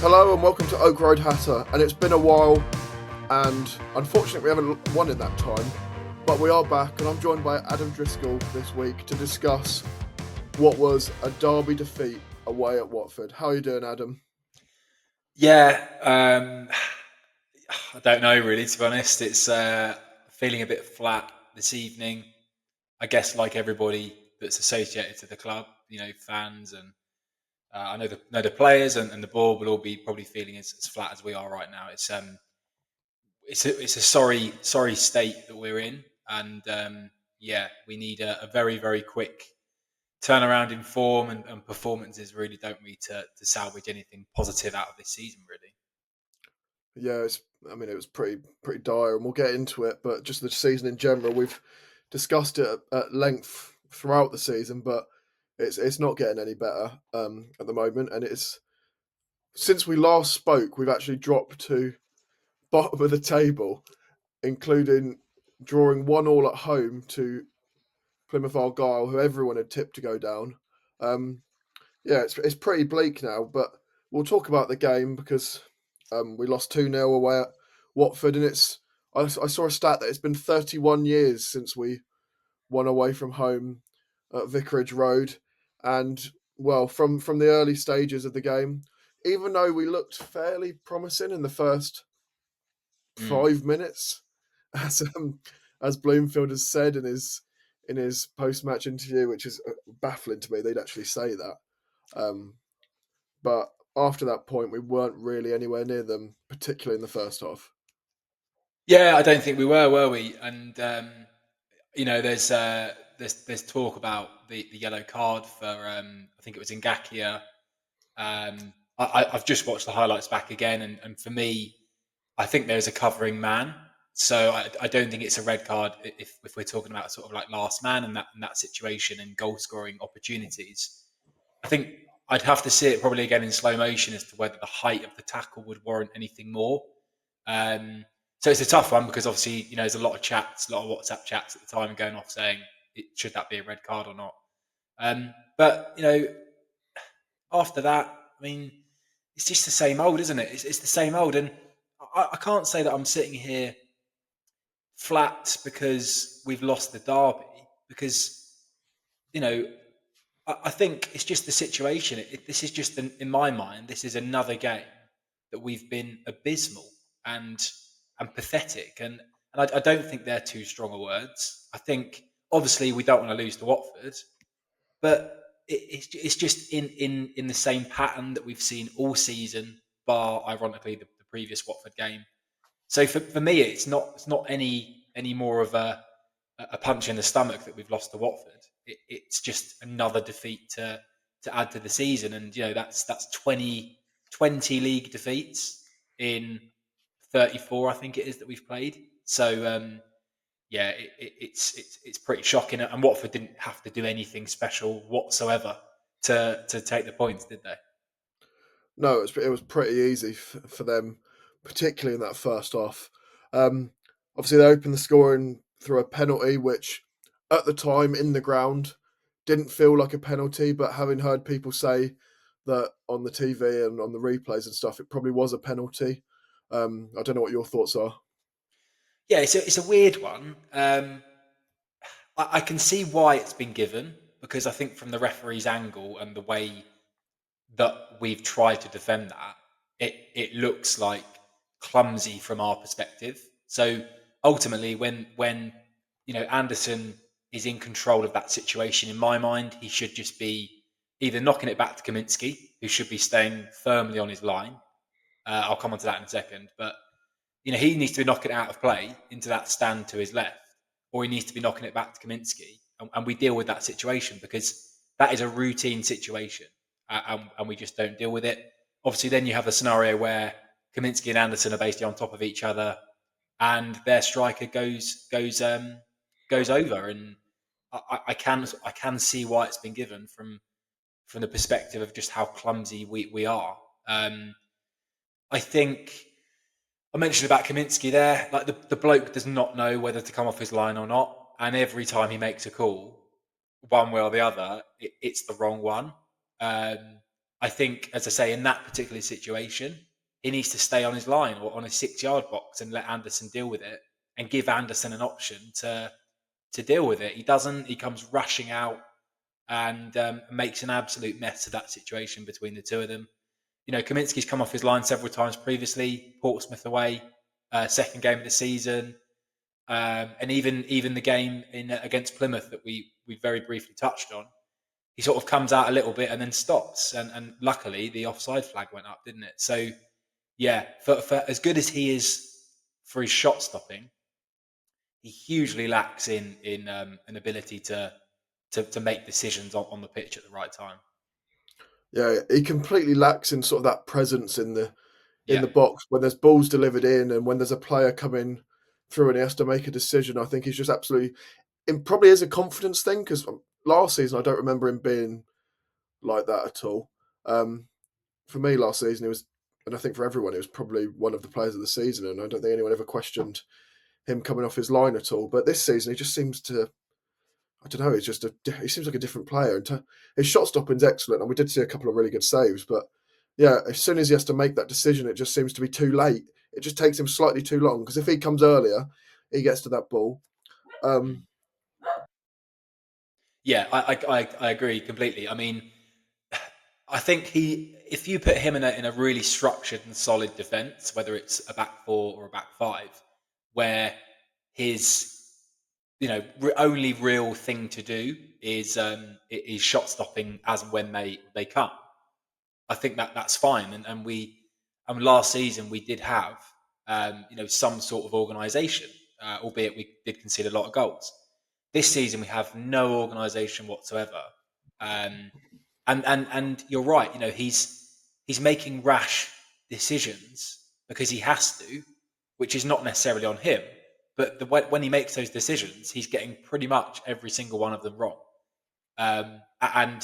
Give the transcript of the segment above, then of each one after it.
Hello and welcome to Oak Road Hatter, and it's been a while, and unfortunately we haven't won in that time, but we are back, and I'm joined by Adam Driscoll this week to discuss what was a derby defeat away at Watford. How are you doing, Adam? Yeah, I don't know really, to be honest. It's feeling a bit flat this evening. I guess like everybody that's associated to the club, fans and I know the players and the board will all be probably feeling as flat as we are right now. It's a sorry state that we're in, and we need a very very quick turnaround in form and performances. Really don't need to salvage anything positive out of this season. Really. Yeah, it was pretty dire, and we'll get into it, but just the season in general, we've discussed it at length throughout the season, but it's not getting any better at the moment, and it's since we last spoke, we've actually dropped to bottom of the table, including drawing 1-1 at home to Plymouth Argyle, who everyone had tipped to go down. Um, it's pretty bleak now, but we'll talk about the game because we lost 2-0 away at Watford, and I saw a stat that it's been 31 years since we won away from home at Vicarage Road, and well, from the early stages of the game, even though we looked fairly promising in the first 5 minutes, as as Bloomfield has said in his post match interview, which is baffling to me. They'd actually say that, but after that point, we weren't really anywhere near them, particularly in the first half. Yeah, I don't think we were we? And there's talk about the yellow card for I think it was Ngakia. I've just watched the highlights back again, and for me, I think there's a covering man. So I don't think it's a red card if we're talking about sort of like last man and that situation and goal scoring opportunities. I think I'd have to see it probably again in slow motion as to whether the height of the tackle would warrant anything more. Um, so it's a tough one because obviously there's a lot of chats, a lot of WhatsApp chats at the time going off saying should that be a red card or not. But after that, I mean, it's just the same old, isn't it? It's the same old, and I can't say that I'm sitting here flat because we've lost the derby because you know I think it's just the situation. This is just, in my mind, this is another game that we've been abysmal and pathetic, and I don't think they're too strong a words. I think obviously we don't want to lose to Watford, but it's just in the same pattern that we've seen all season, bar ironically the previous Watford game. So for me, it's not any more of a punch in the stomach that we've lost to Watford. It's just another defeat to add to the season, and that's 20 league defeats in 34, I think it is, that we've played. So it's pretty shocking, and Watford didn't have to do anything special whatsoever to take the points, did they? No, it was pretty easy for them, particularly in that first half. Um, Obviously, they opened the scoring through a penalty, which at the time in the ground didn't feel like a penalty, but having heard people say that on the TV and on the replays and stuff, it probably was a penalty. I don't know what your thoughts are. Yeah, it's a weird one. I can see why it's been given because I think from the referee's angle and the way that we've tried to defend that, it looks like clumsy from our perspective. So ultimately, when Anderson is in control of that situation, in my mind, he should just be either knocking it back to Kaminsky, who should be staying firmly on his line. I'll come on to that in a second, but he needs to be knocking it out of play into that stand to his left, or he needs to be knocking it back to Kaminsky, and we deal with that situation because that is a routine situation, and we just don't deal with it. Obviously, then you have a scenario where Kaminsky and Anderson are basically on top of each other, and their striker goes over, and I can see why it's been given from the perspective of just how clumsy we are. I think I mentioned about Kaminsky there. Like the bloke does not know whether to come off his line or not, and every time he makes a call, one way or the other, it's the wrong one. Um, I think, as I say, in that particular situation, he needs to stay on his line or on his 6-yard box and let Anderson deal with it, and give Anderson an option to deal with it. He doesn't. He comes rushing out and makes an absolute mess of that situation between the two of them. Kaminsky's come off his line several times previously. Portsmouth away, second game of the season, and even the game against Plymouth that we very briefly touched on. He sort of comes out a little bit and then stops, and luckily the offside flag went up, didn't it? So yeah, for as good as he is for his shot stopping, he hugely lacks in an ability to make decisions on the pitch at the right time. Yeah, he completely lacks in sort of that presence in Yeah. the box when there's balls delivered in and when there's a player coming through and he has to make a decision. I think he's just absolutely. It probably is a confidence thing because last season I don't remember him being like that at all. For me, last season it was, and I think for everyone, it was probably one of the players of the season, and I don't think anyone ever questioned him coming off his line at all. But this season, he just seems to. I don't know. He seems like a different player. And his shot stopping's excellent, and we did see a couple of really good saves. But yeah, as soon as he has to make that decision, it just seems to be too late. It just takes him slightly too long because if he comes earlier, he gets to that ball. Yeah, I agree completely. I mean, I think if you put him in a really structured and solid defence, whether it's a back four or a back five, where his only real thing to do is shot stopping as and when they come. I think that's fine, and last season we did have some sort of organisation, albeit we did concede a lot of goals. This season we have no organisation whatsoever, um, and you're right. He's making rash decisions because he has to, which is not necessarily on him. But when he makes those decisions, he's getting pretty much every single one of them wrong. And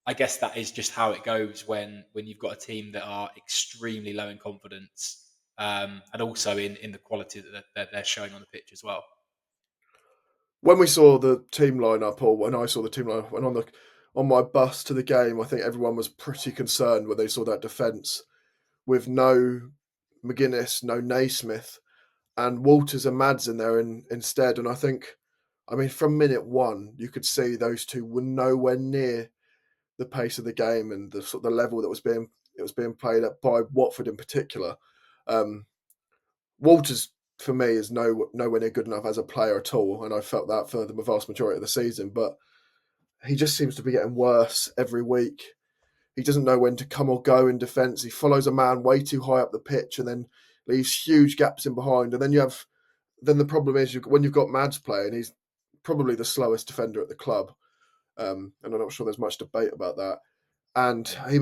I guess that is just how it goes when you've got a team that are extremely low in confidence, and also in the quality that they're showing on the pitch as well. When we saw the team lineup, or when I saw the team lineup, when on my bus to the game, I think everyone was pretty concerned when they saw that defence with no McGuinness, no Naismith, and Walters and Mads in there instead. And I mean, from minute one, you could see those two were nowhere near the pace of the game and the sort of the level that was being played at by Watford in particular. Um, Walters for me is nowhere near good enough as a player at all, and I felt that for the vast majority of the season. But he just seems to be getting worse every week. He doesn't know when to come or go in defence. He follows a man way too high up the pitch and then leaves huge gaps in behind. And then the problem is when you've got Mads playing, he's probably the slowest defender at the club, and I'm not sure there's much debate about that. And he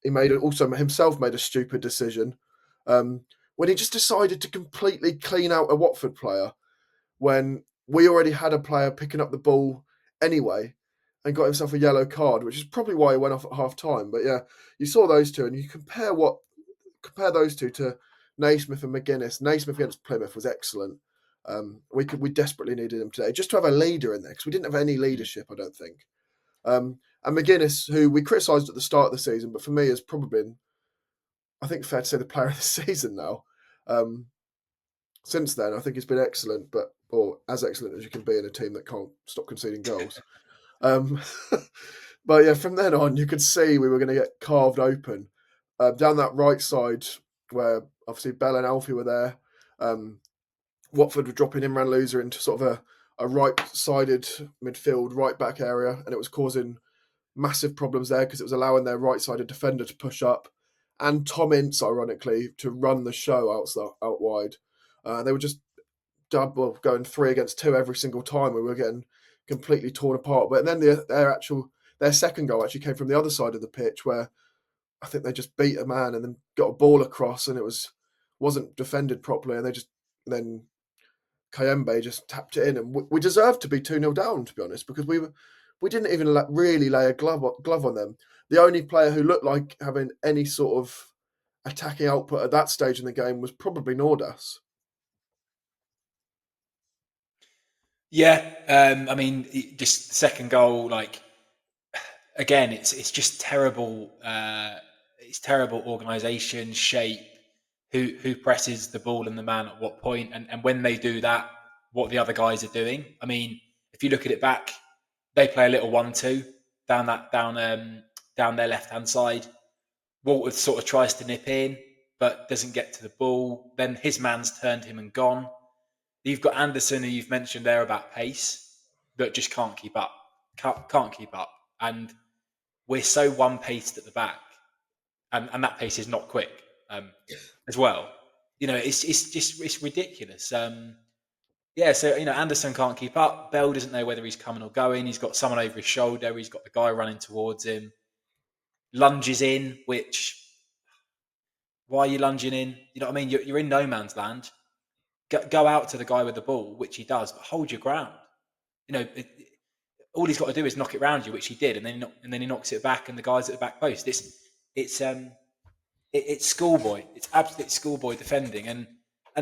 made also himself made a stupid decision when he just decided to completely clean out a Watford player when we already had a player picking up the ball anyway and got himself a yellow card, which is probably why he went off at half time. But yeah, you saw those two and you compare those two to Naismith and McGuinness. Naismith against Plymouth was excellent. We desperately needed him today just to have a leader in there because we didn't have any leadership, I don't think. And McGuinness, who we criticised at the start of the season, but for me has probably been, I think, fair to say the player of the season now. Since then, I think he's been excellent, or as excellent as you can be in a team that can't stop conceding goals. Um, but yeah, from then on, you could see we were going to get carved open down that right side where obviously Bell and Alfie were there. Watford were dropping Imran Loser into sort of a right-sided midfield, right-back area, and it was causing massive problems there because it was allowing their right-sided defender to push up and Tom Ince, ironically, to run the show out wide. They were just going 3 against 2 every single time. We were getting completely torn apart. But then their second goal actually came from the other side of the pitch where I think they just beat a man and then got a ball across and wasn't defended properly and then Kayembe just tapped it in and we deserved to be 2-0 down, to be honest, because we didn't even really lay a glove on them. The only player who looked like having any sort of attacking output at that stage in the game was probably Nordas. Yeah, I mean, just the second goal, like again, it's just terrible. It's terrible organisation, shape, who presses the ball and the man at what point, and when they do that, what the other guys are doing. I mean, if you look at it back, they play a little 1-2 down their left hand side. Walter sort of tries to nip in, but doesn't get to the ball. Then his man's turned him and gone. You've got Anderson, who you've mentioned there about pace, that just can't keep up. Can't keep up. And we're so one-paced at the back, and that pace is not quick as well. It's ridiculous. So Anderson can't keep up. Bell doesn't know whether he's coming or going. He's got someone over his shoulder. He's got the guy running towards him. Lunges in, which, why are you lunging in? You know what I mean? You're in no man's land. Go out to the guy with the ball, which he does, but hold your ground. All he's got to do is knock it round you, which he did, and then he knocks it back, and the guy's at the back post. It's schoolboy. It's absolute schoolboy defending. And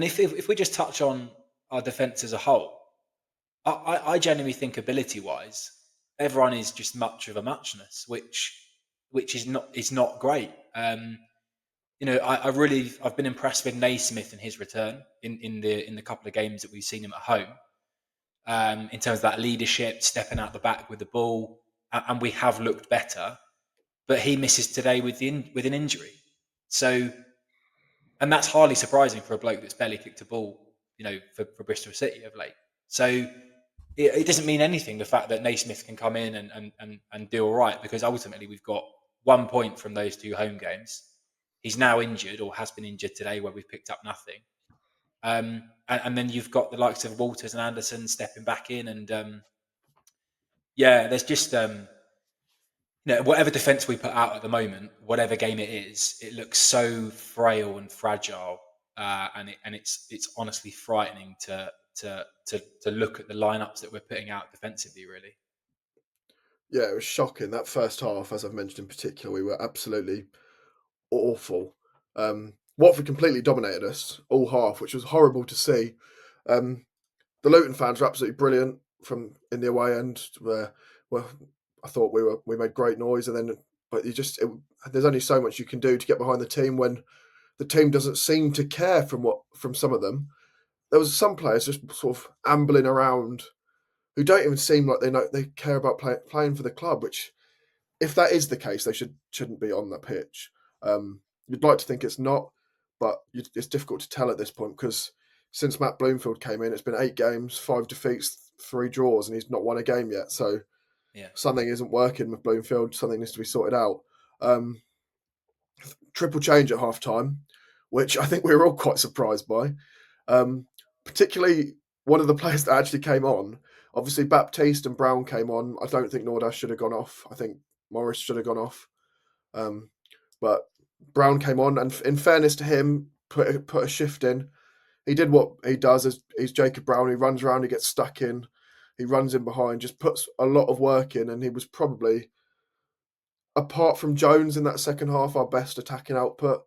if we just touch on our defence as a whole, I genuinely think ability-wise, everyone is just much of a muchness, which is not great. I've been impressed with Naismith and his return in the couple of games that we've seen him at home. In terms of that leadership, stepping out the back with the ball, and we have looked better. But he misses today with an injury. So, and that's hardly surprising for a bloke that's barely kicked a ball, for Bristol City of late. So it doesn't mean anything, the fact that Naismith can come in and do all right, because ultimately we've got 1 point from those 2 home games. He's now injured, or has been injured today, where we've picked up nothing. And then you've got the likes of Walters and Anderson stepping back in, and there's just whatever defence we put out at the moment, whatever game it is, it looks so frail and fragile, and it's honestly frightening to look at the lineups that we're putting out defensively. Really, Yeah, it was shocking. That first half, as I've mentioned in particular, we were absolutely awful. Watford completely dominated us all half, which was horrible to see. The Luton fans were absolutely brilliant from in the away end, where I thought we made great noise, but there's only so much you can do to get behind the team when the team doesn't seem to care from some of them. There was some players just sort of ambling around who don't even seem like they care about playing for the club, which, if that is the case, they shouldn't be on that pitch. You'd like to think it's not, but it's difficult to tell at this point, because since Matt Bloomfield came in, it's been 8 games, 5 defeats, 3 draws, and he's not won a game yet. So something isn't working with Bloomfield. Something needs to be sorted out. Triple change at half time, which I think we were all quite surprised by. Particularly one of the players that actually came on. Obviously, Baptiste and Brown came on. I don't think Nordas should have gone off. I think Morris should have gone off. But Brown came on, and in fairness to him, put a shift in. He did what he does as he's Jacob Brown. He runs around, he gets stuck in, he runs in behind, just puts a lot of work in, and he was probably, apart from Jones in that second half, our best attacking output,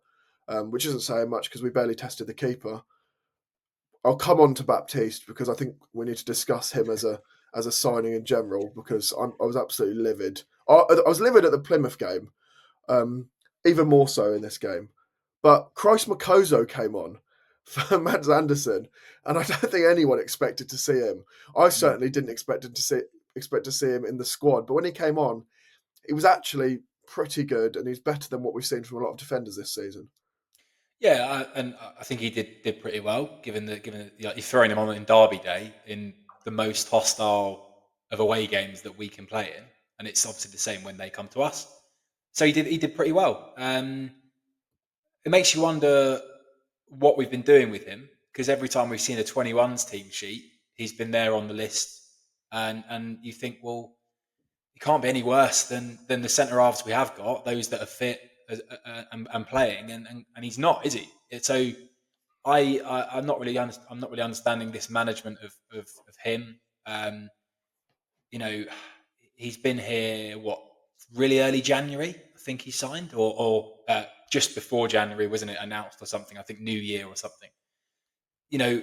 which isn't saying much because we barely tested the keeper. I'll come on to Baptiste because I think we need to discuss him as a signing in general, because I was absolutely livid. I was livid at the Plymouth game, even more so in this game. But Christ Makoso came on for Mads Anderson, and I don't think anyone expected to see him. I certainly didn't expect to see him in the squad. But when he came on, he was actually pretty good, and he's better than what we've seen from a lot of defenders this season. Yeah, and I think he did pretty well, given you're throwing him on Derby Day in the most hostile of away games that we can play in, and it's obviously the same when they come to us. So he did pretty well. It makes you wonder what we've been doing with him, because every time we've seen a 21s team sheet, he's been there on the list, and you think, well, it can't be any worse than the centre halves we have got, those that are fit and playing, and he's not, is he? So I'm not really understanding this management of him. He's been here really early January, I think he signed, or just before January, wasn't it, announced or something? I think New Year or something.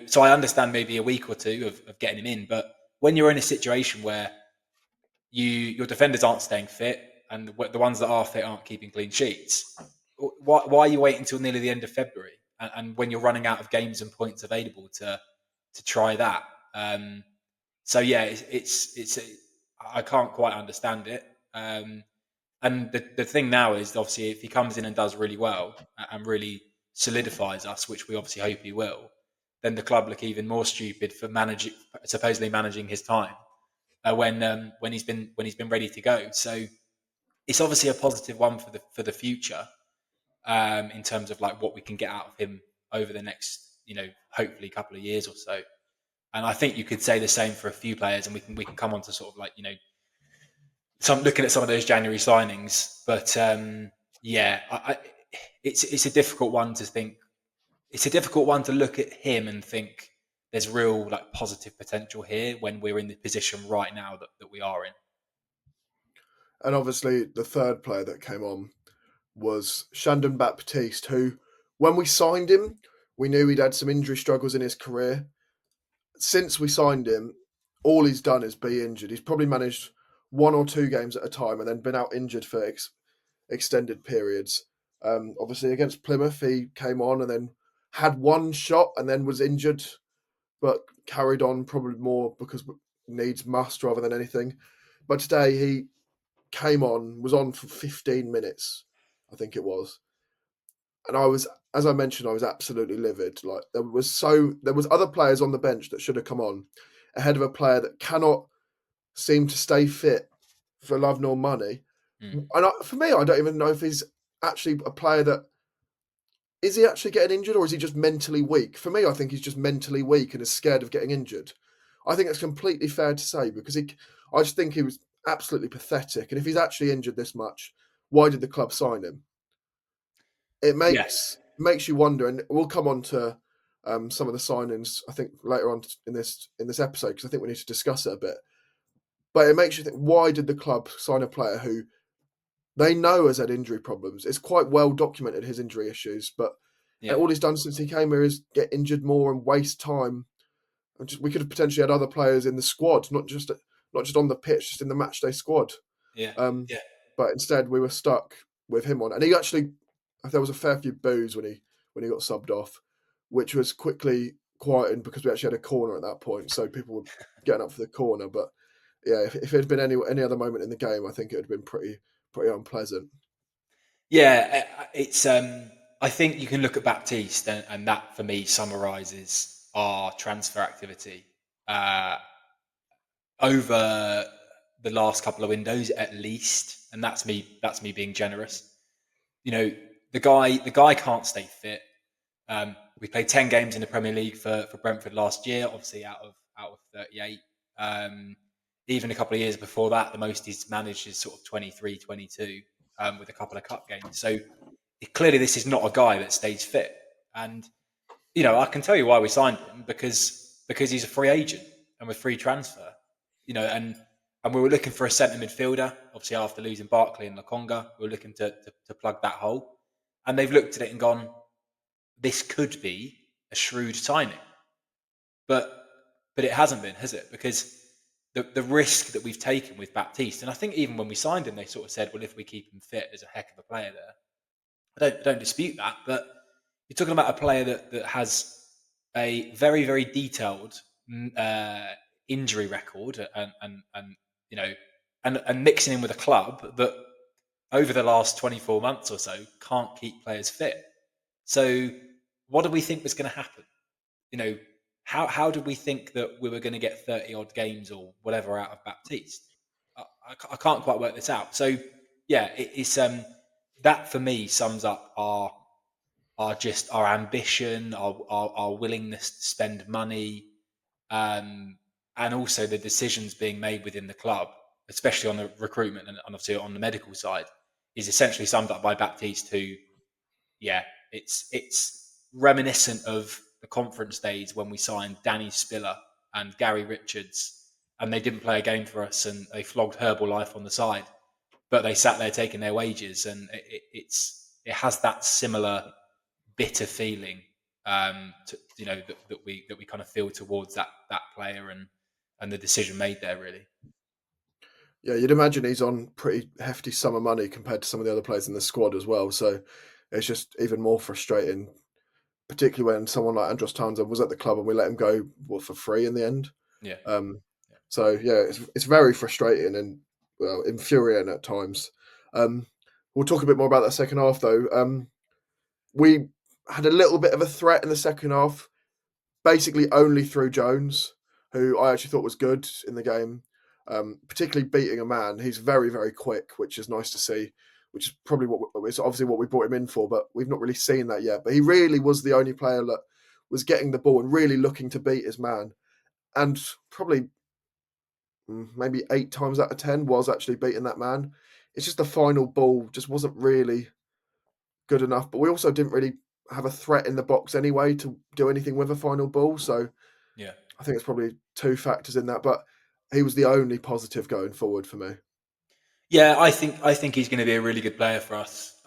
So I understand maybe a week or two of getting him in, but when you're in a situation where your defenders aren't staying fit, and the ones that are fit aren't keeping clean sheets. Why are you waiting until nearly the end of February, and when you're running out of games and points available to try that? So yeah, I can't quite understand it. And the thing now is, obviously, if he comes in and does really well and really solidifies us, which we obviously hope he will, then the club look even more stupid for supposedly managing his time when he's been ready to go. So it's obviously a positive one for the future, in terms of like what we can get out of him over the next, hopefully couple of years or so. And I think you could say the same for a few players, and we can come on to sort of like, looking at some of those January signings. But yeah, it's a difficult one to think. It's a difficult one to look at him and think there's real like positive potential here when we're in the position right now that we are in. And obviously, the third player that came on was Shandon Baptiste, who, when we signed him, we knew he'd had some injury struggles in his career. Since we signed him, all he's done is be injured. He's probably managed 1 or 2 games at a time and then been out injured for extended periods. Obviously, against Plymouth, he came on and then had one shot and then was injured, but carried on probably more because needs must rather than anything. But today he came on, was on for 15 minutes, I think it was. And as I mentioned, I was absolutely livid. Like there was other players on the bench that should have come on ahead of a player that cannot seem to stay fit for love nor money. Mm. And for me, I don't even know if he's actually a player that is he actually getting injured or is he just mentally weak? For me, I think he's just mentally weak and is scared of getting injured. I think it's completely fair to say because I just think he was absolutely pathetic. And if he's actually injured this much, why did the club sign him? It Yeah, makes you wonder, and we'll come on to some of the signings I think later on in this episode because I think we need to discuss it a bit. But it makes you think: why did the club sign a player who they know has had injury problems? It's quite well documented his injury issues, but yeah, all he's done since he came here is get injured more and waste time. And we could have potentially had other players in the squad, not just on the pitch, just in the matchday squad. yeah, Um, yeah. but instead, we were stuck with him on, and he actually there was a fair few boos when he got subbed off, which was quickly quietened because we actually had a corner at that point, so people were getting up for the corner. But yeah, if it had been any other moment in the game, I think it would have been pretty unpleasant. Yeah, it's. I think you can look at Baptiste, and that for me summarises our transfer activity over the last couple of windows, at least, and that's me. That's me being generous. You know, the guy can't stay fit. We played 10 games in the Premier League for Brentford last year, obviously out of 38. Even a couple of years before that, the most he's managed is sort of 23, 22, with a couple of cup games. So clearly, this is not a guy that stays fit. And I can tell you why we signed him because he's a free agent and with free transfer. And we were looking for a centre midfielder. Obviously, after losing Barkley and Lokonga, we were looking to plug that hole. And they've looked at it and gone, this could be a shrewd signing, but it hasn't been, has it? Because the risk that we've taken with Baptiste, and I think even when we signed him, they sort of said, well, if we keep him fit, there's a heck of a player there. I don't dispute that, but you're talking about a player that has a very, very detailed injury record, and and mixing in with a club that over the last 24 months or so can't keep players fit. So what do we think was going to happen? You know, how did we think that we were going to get 30 odd games or whatever out of Baptiste? I can't quite work this out. So yeah, it's that for me sums up our ambition, our willingness to spend money, and also the decisions being made within the club, especially on the recruitment and obviously on the medical side, is essentially summed up by Baptiste, who, yeah, it's reminiscent of the conference days when we signed Danny Spiller and Gary Richards, and they didn't play a game for us, and they flogged Herbalife on the side, but they sat there taking their wages, and it has that similar bitter feeling, that we kind of feel towards that player and the decision made there, really. Yeah, you'd imagine he's on pretty hefty summer money compared to some of the other players in the squad as well. So it's just even more frustrating, particularly when someone like Andros Townsend was at the club and we let him go for free in the end. Yeah. Um, Yeah. so yeah, it's very frustrating and well infuriating at times. Um, we'll talk a bit more about that second half though. We had a little bit of a threat in the second half, basically only through Jones, who I actually thought was good in the game, particularly beating a man. He's very, very quick, which is nice to see, which is probably it's obviously what we brought him in for, but we've not really seen that yet. But he really was the only player that was getting the ball and really looking to beat his man. And probably maybe 8 times out of 10 was actually beating that man. It's just the final ball just wasn't really good enough. But we also didn't really have a threat in the box anyway to do anything with a final ball. So Yeah. I think it's probably two factors in that, but he was the only positive going forward for me. Yeah, I think he's going to be a really good player for us,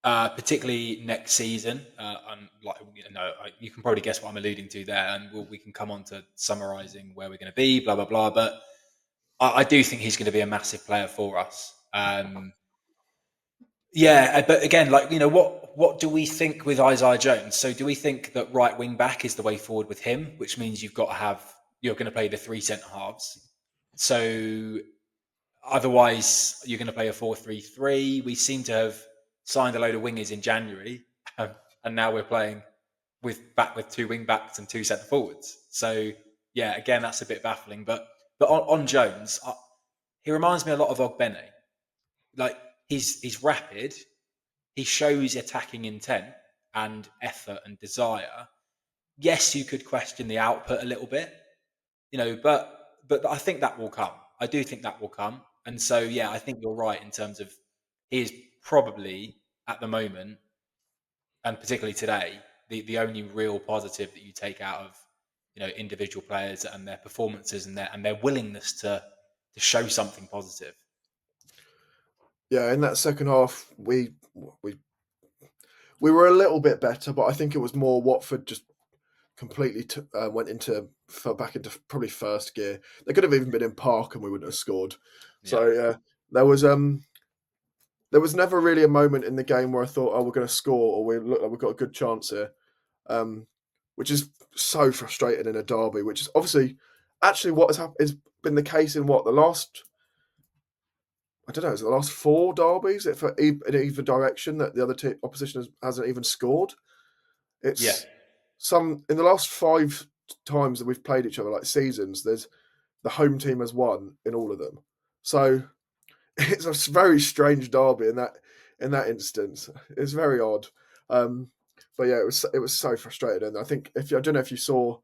particularly next season. And like you can probably guess what I'm alluding to there, and we can come on to summarising where we're going to be, blah blah blah. But I do think he's going to be a massive player for us. Yeah, but again, what do we think with Isaiah Jones? So do we think that right wing back is the way forward with him, which means you're going to play the three centre halves. So otherwise, you're going to play a 4-3-3. We seem to have signed a load of wingers in January, and now we're playing with two wing backs and two centre forwards. So yeah, again, that's a bit baffling. But on Jones, he reminds me a lot of Ogbene. Like he's rapid, he shows attacking intent and effort and desire. Yes, you could question the output a little bit, but I think that will come. I do think that will come. And so yeah, I think you're right in terms of he is probably at the moment, and particularly today, the only real positive that you take out of individual players and their performances and their willingness to show something positive. Yeah, in that second half, we we were a little bit better, but I think it was more Watford just completely went fell back into probably first gear. They could have even been in park and we wouldn't have scored. Yeah. So yeah, there was there was never really a moment in the game where I thought, oh, we're going to score or we look like we've got a good chance here, um, which is so frustrating in a derby. Which is obviously actually what has been the case in the last. I don't know. Is it the last four derbies in either direction that the other opposition hasn't even scored? Yeah. It's some in the last 5 times that we've played each other, like seasons. There's the home team has won in all of them. So it's a very strange derby in that instance. It's very odd. Um, but yeah, it was so frustrating. And I think I don't know if you saw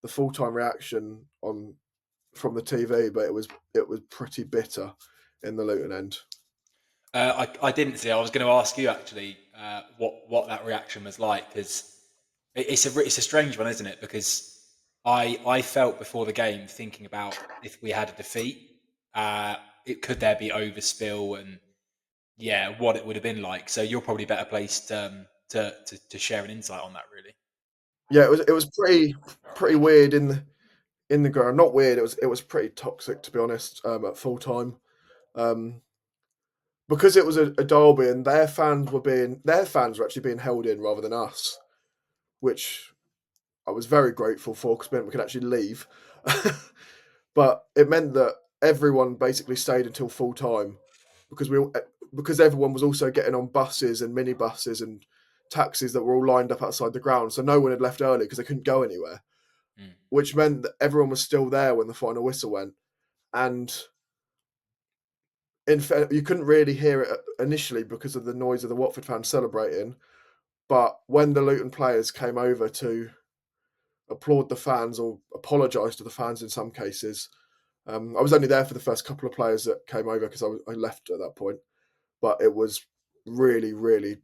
the full time reaction on from the TV, but it was pretty bitter in the Luton end. I didn't see. I was going to ask you actually what that reaction was like because it's a strange one, isn't it? Because I felt before the game thinking about if we had a defeat, it could there be overspill and yeah, what it would have been like. So you're probably better placed to share an insight on that, really. Yeah, it was pretty weird in the ground. Not weird. It was pretty toxic to be honest. At full time, um, because it was a derby and their fans were actually being held in rather than us, which I was very grateful for because it meant we could actually leave. But it meant that everyone basically stayed until full time because because everyone was also getting on buses and minibuses and taxis that were all lined up outside the ground. So no one had left early because they couldn't go anywhere, Mm. which meant that everyone was still there when the final whistle went. And in fact, you couldn't really hear it initially because of the noise of the Watford fans celebrating. But when the Luton players came over to applaud the fans or apologise to the fans in some cases, I was only there for the first couple of players that came over because I left at that point. But it was really, really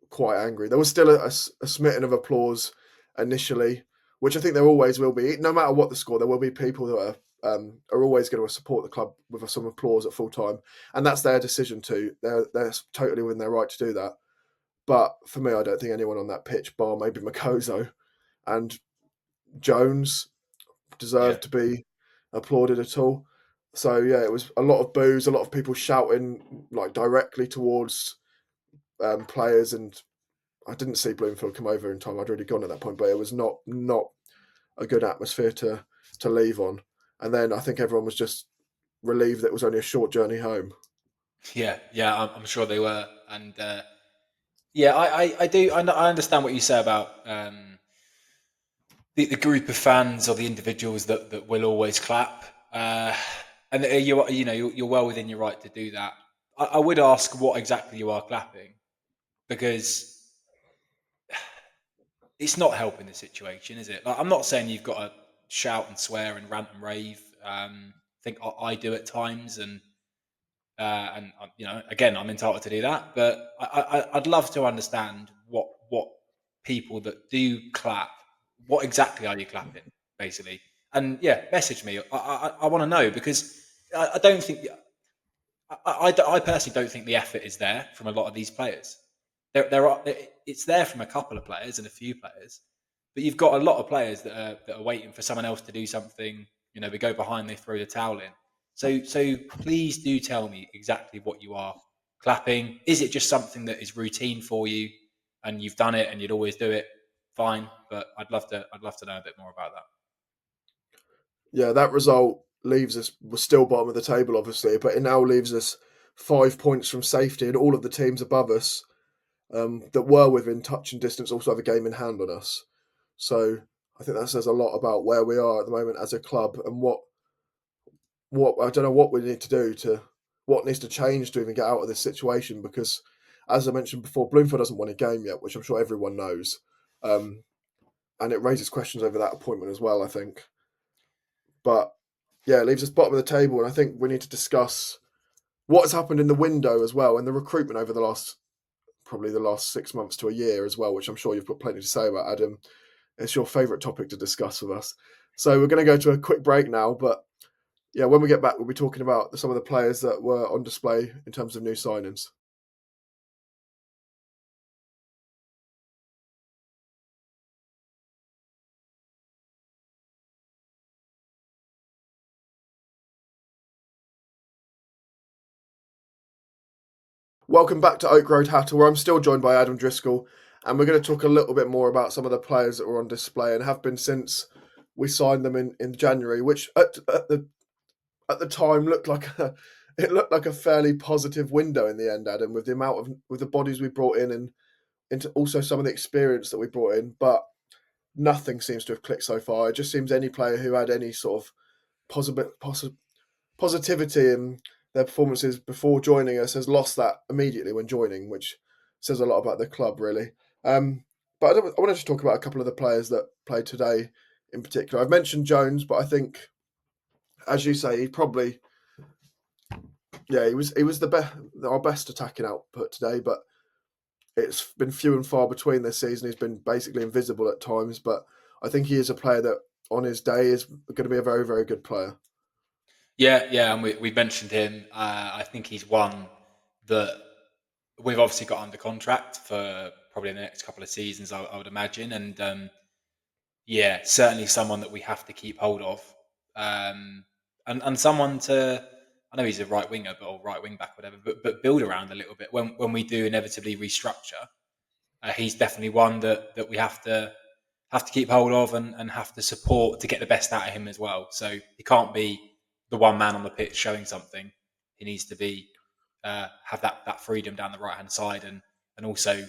quite angry. There was still a smitten of applause initially, which I think there always will be. No matter what the score, there will be people that are always going to support the club with some applause at full time, and that's their decision too. They're totally within their right to do that. But for me, I don't think anyone on that pitch, bar maybe Makoto and Jones, Yeah. deserved to be applauded at all. So yeah, it was a lot of boos, a lot of people shouting like directly towards players, and I didn't see Bloomfield come over in time. I'd already gone at that point, but it was not a good atmosphere to leave on. And then I think everyone was just relieved that it was only a short journey home. Yeah, yeah, I'm sure they were, and yeah, I do. I understand what you say about the group of fans or the individuals that will always clap, and you're well within your right to do that. I would ask what exactly you are clapping, because it's not helping the situation, is it? Like, I'm not saying you've got to shout and swear and rant and rave. I think I do at times, and again, I'm entitled to do that. But I'd love to understand what people that do clap, what exactly are you clapping, basically? And yeah, message me. I want to know, because I don't think I personally don't think the effort is there from a lot of these players. It's there from a couple of players and a few players, but you've got a lot of players that are waiting for someone else to do something. We go behind, they throw the towel in. So please do tell me exactly what you are clapping. Is it just something that is routine for you, and you've done it and you'd always do it? Fine, but I'd love to know a bit more about that. Yeah, that result leaves us, we're still bottom of the table, obviously, but it now leaves us 5 points from safety, and all of the teams above us that were within touch and distance also have a game in hand on us. So I think that says a lot about where we are at the moment as a club, and what I don't know what we need to do to what needs to change to even get out of this situation. Because, as I mentioned before, Bloomfield doesn't win a game yet, which I'm sure everyone knows, and it raises questions over that appointment as well, I think. But yeah, it leaves us bottom of the table, and I think we need to discuss what has happened in the window as well, and the recruitment over probably the last 6 months to a year as well, which I'm sure you've got plenty to say about, Adam. It's your favourite topic to discuss with us. So we're going to go to a quick break now, but yeah, when we get back, we'll be talking about some of the players that were on display in terms of new signings. Welcome back to Oak Road Hatter, where I'm still joined by Adam Driscoll, and we're going to talk a little bit more about some of the players that were on display and have been since we signed them in January, which at the time looked like a fairly positive window in the end, Adam, with the bodies we brought in and into also some of the experience that we brought in, but nothing seems to have clicked so far. It just seems any player who had any sort of positivity in their performances before joining us has lost that immediately when joining, which says a lot about the club, really. But I wanted to talk about a couple of the players that played today in particular. I've mentioned Jones, but I think, as you say, he probably, yeah, he was our best attacking output today, but it's been few and far between this season. He's been basically invisible at times, but I think he is a player that on his day is going to be a very, very good player. Yeah, and we mentioned him. I think he's one that we've obviously got under contract for probably the next couple of seasons, I would imagine. And yeah, certainly someone that we have to keep hold of, and someone to. I know he's a right winger, or right wing back, whatever, but build around a little bit when we do inevitably restructure. He's definitely one that we have to keep hold of, and have to support to get the best out of him as well. So he can't be the one man on the pitch showing something. He needs to be have that freedom down the right hand side, and also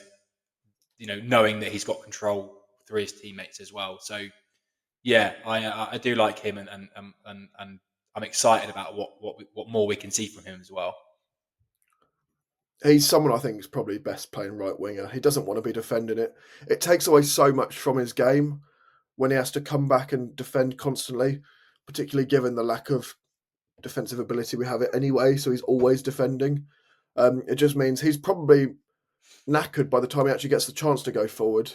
knowing that he's got control through his teammates as well. So yeah, I do like him, and I'm excited about what more we can see from him as well. He's someone I think is probably best playing right winger. He doesn't want to be defending it. It takes away so much from his game when he has to come back and defend constantly, particularly given the lack of defensive ability we have it anyway. So he's always defending. It just means he's probably knackered by the time he actually gets the chance to go forward.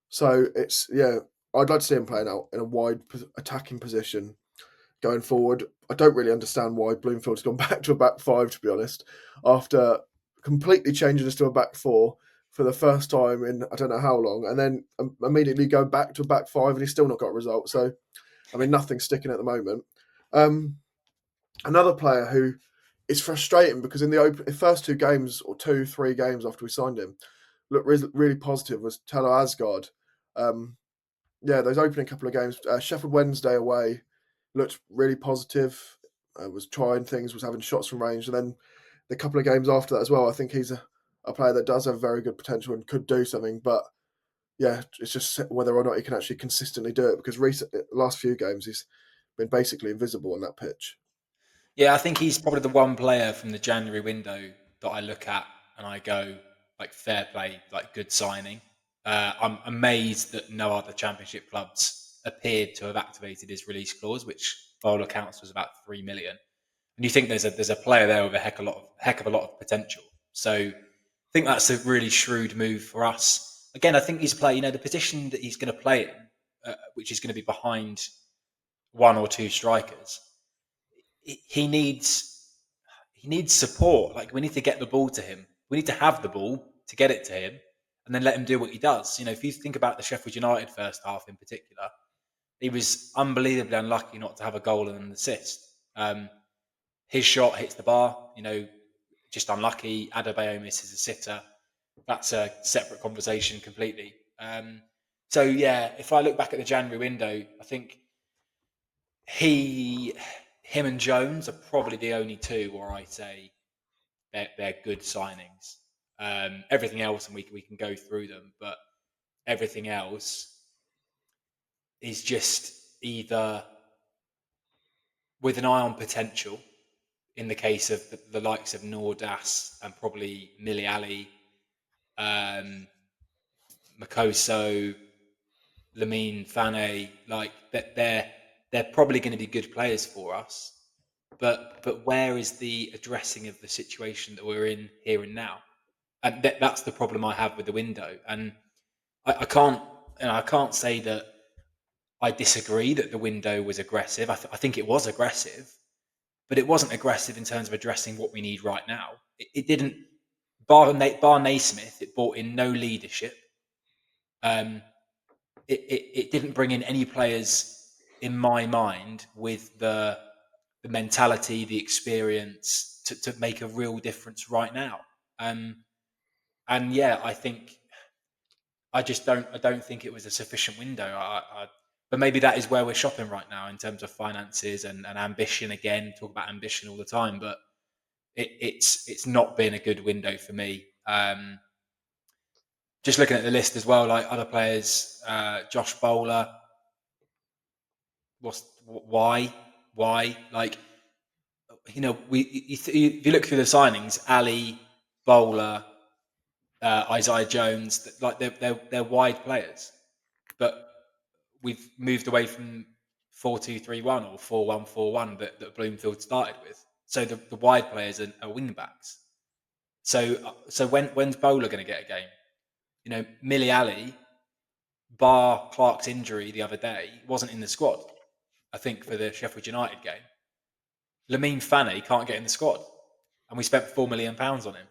So I'd like to see him playing out in a wide attacking position going forward. I don't really understand why Bloomfield's gone back to a back five, to be honest, after completely changing us to a back four for the first time in I don't know how long, and then immediately go back to a back five, and he's still not got a result. So, I mean, nothing's sticking at the moment. Another player who is frustrating because in the first 2 games or 2-3 games after we signed him, looked really positive was Tello Asgard. Um, yeah, those opening couple of games, Sheffield Wednesday away, looked really positive. Was trying things, was having shots from range, and then the couple of games after that as well. I think he's a player that does have very good potential and could do something, but yeah, it's just whether or not he can actually consistently do it because last few games he's been basically invisible on that pitch. Yeah, I think he's probably the one player from the January window that I look at and I go, like, fair play, like, good signing. I'm amazed that no other Championship clubs appeared to have activated his release clause, which by all accounts was about 3 million. And you think there's a player there with a heck of a lot of potential. So I think that's a really shrewd move for us. Again, I think he's a player. The position that he's going to play in, which is going to be behind one or two strikers. He needs support. Like, we need to get the ball to him. We need to have the ball to get it to him, and then let him do what he does. If you think about the Sheffield United first half in particular, he was unbelievably unlucky not to have a goal and an assist. His shot hits the bar. Just unlucky. Adebayo misses a sitter. That's a separate conversation completely. So yeah, if I look back at the January window, I think him and Jones are probably the only two where I say they're good signings. Everything else, and we can go through them, but everything else is just either with an eye on potential, in the case of the likes of Noor Das and probably Mili Ali, Makoso, Lamine Fane, like that they're probably going to be good players for us. But where is the addressing of the situation that we're in here and now? And that's the problem I have with the window. And I can't I can't say that I disagree that the window was aggressive. I think it was aggressive, but it wasn't aggressive in terms of addressing what we need right now. It didn't bar Naismith. It brought in no leadership. Um, it didn't bring in any players in my mind with the mentality, the experience to make a real difference right now. And yeah, I don't think it was a sufficient window. But maybe that is where we're shopping right now in terms of finances and ambition. Again, talk about ambition all the time, but it's not been a good window for me. Just looking at the list as well, like other players, Josh Bowler. Why? Like, if you look through the signings, Ali, Bowler, Isaiah Jones, like they're wide players, but we've moved away from 4-2-3-1 or 4-1-4-1 that Bloomfield started with. So the wide players are wing backs. So when's Bowler going to get a game? Mili Ali, bar Clark's injury the other day, wasn't in the squad. I think for the Sheffield United game, Lamine Fane can't get in the squad, and we spent £4 million on him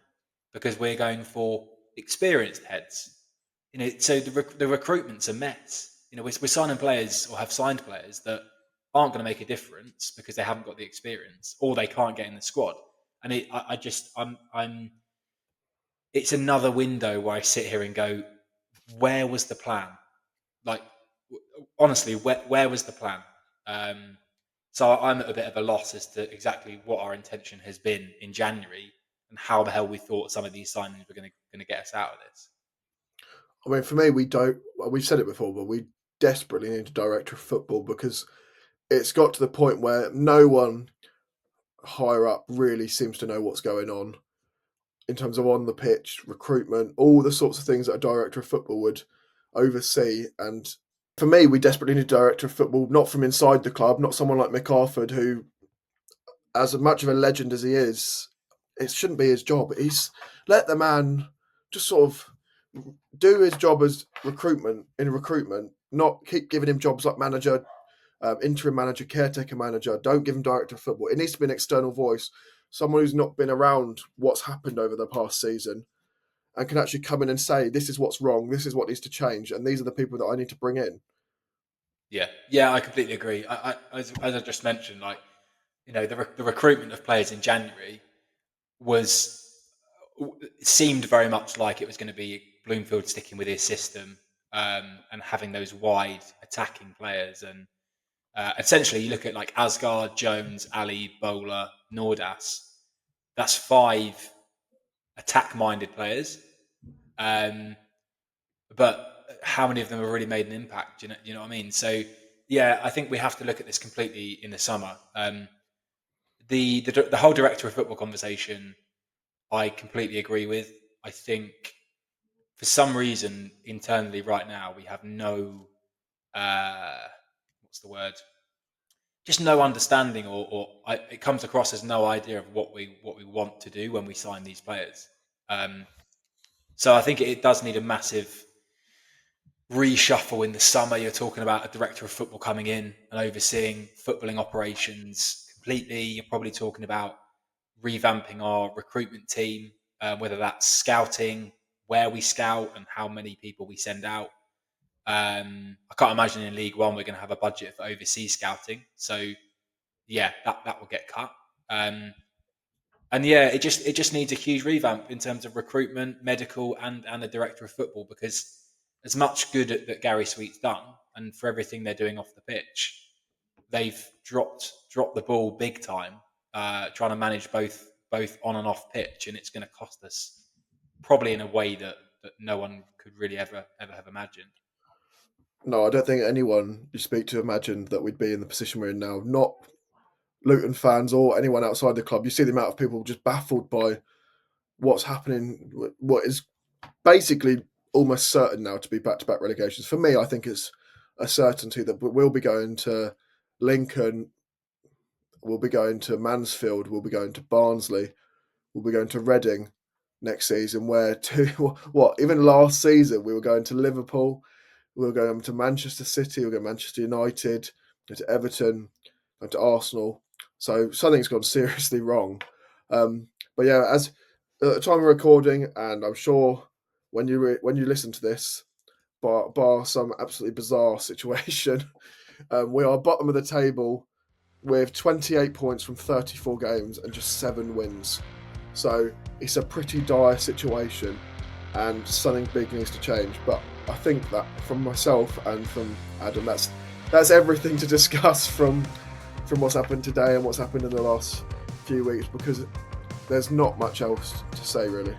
because we're going for experienced heads. So the recruitment's a mess. We're signing players or have signed players that aren't going to make a difference because they haven't got the experience or they can't get in the squad. And it's another window where I sit here and go, where was the plan? Like, honestly, where was the plan? So I'm at a bit of a loss as to exactly what our intention has been in January and how the hell we thought some of these signings were going to get us out of this. I mean, for me, we've said it before, but we desperately need a director of football because it's got to the point where no one higher up really seems to know what's going on in terms of on the pitch, recruitment, all the sorts of things that a director of football would oversee. And for me, we desperately need a director of football, not from inside the club, not someone like McArthur, who, as much of a legend as he is, it shouldn't be his job. Let the man just sort of do his job as recruitment, not keep giving him jobs like manager, interim manager, caretaker manager. Don't give him director of football. It needs to be an external voice, someone who's not been around what's happened over the past season and can actually come in and say, this is what's wrong, this is what needs to change, and these are the people that I need to bring in. Yeah, I completely agree. As I just mentioned, like, the recruitment of players in January seemed very much like it was going to be Bloomfield sticking with his system, and having those wide attacking players. And essentially, you look at like Asgard, Jones, Ali, Bowler, Nordas. That's 5 attack-minded players. But how many of them have really made an impact? You know what I mean? So yeah, I think we have to look at this completely in the summer. The whole director of football conversation, I completely agree with. I think for some reason internally right now we have no what's the word? Just no understanding, it comes across as no idea of what we want to do when we sign these players. So I think it does need a massive reshuffle in the summer. You're talking about a director of football coming in and overseeing footballing operations completely. You're probably talking about revamping our recruitment team, whether that's scouting, where we scout, and how many people we send out. I can't imagine in League One we're going to have a budget for overseas scouting. So yeah, that will get cut. And yeah, it just needs a huge revamp in terms of recruitment, medical, and a director of football, because as much good that Gary Sweet's done, and for everything they're doing off the pitch, they've dropped the ball big time, trying to manage both on and off pitch, and it's going to cost us probably in a way that no one could really ever have imagined. No, I don't think anyone you speak to imagined that we'd be in the position we're in now. Not Luton fans or anyone outside the club. You see the amount of people just baffled by what's happening, what is basically almost certain now to be back-to-back relegations. For me, I think it's a certainty that we'll be going to Lincoln, we'll be going to Mansfield, we'll be going to Barnsley, we'll be going to Reading next season, where even last season we were going to Liverpool, we were going to Manchester City, we were going to Manchester United, going to Everton, going to Arsenal. So something's gone seriously wrong. But yeah, as at the time of recording, and I'm sure when you listen to this, bar some absolutely bizarre situation, we are bottom of the table with 28 points from 34 games and just 7 wins. So it's a pretty dire situation, and something big needs to change. But I think that from myself and from Adam, that's everything to discuss from what's happened today and what's happened in the last few weeks, because there's not much else to say really.